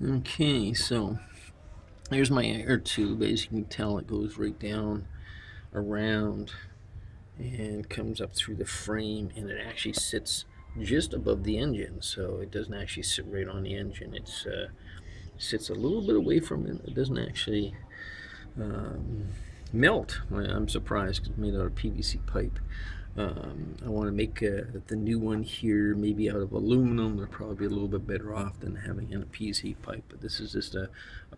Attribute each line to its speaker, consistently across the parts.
Speaker 1: Okay, so here's my air tube. As you can tell, it goes right down around and comes up through the frame, and it actually sits just above the engine, so it doesn't actually sit right on the engine. It sits a little bit away from it. It doesn't actually melt. I'm surprised because it's made out of PVC pipe. I want to make the new one here maybe out of aluminum. They're probably a little bit better off than having in a PVC pipe, but this is just a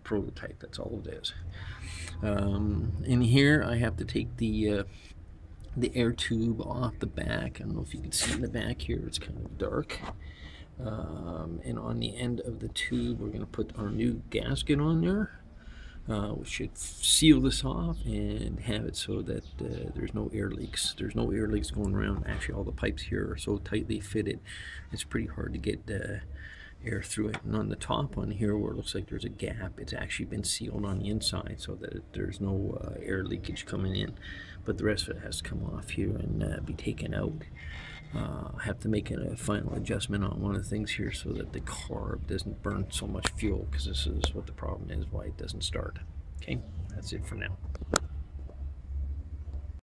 Speaker 1: prototype. That's all it is. In here I have to take the air tube off the back. I don't know if you can see in the back here, it's kind of dark. And on the end of the tube we're going to put our new gasket on there. We should seal this off and have it so that there's no air leaks. There's no air leaks going around. Actually, all the pipes here are so tightly fitted, it's pretty hard to get air through it. And on the top one here, where it looks like there's a gap, it's actually been sealed on the inside so that there's no air leakage coming in. But the rest of it has to come off here and be taken out. I have to make a final adjustment on one of the things here so that the carb doesn't burn so much fuel, because this is what the problem is, why it doesn't start. Okay, that's it for now.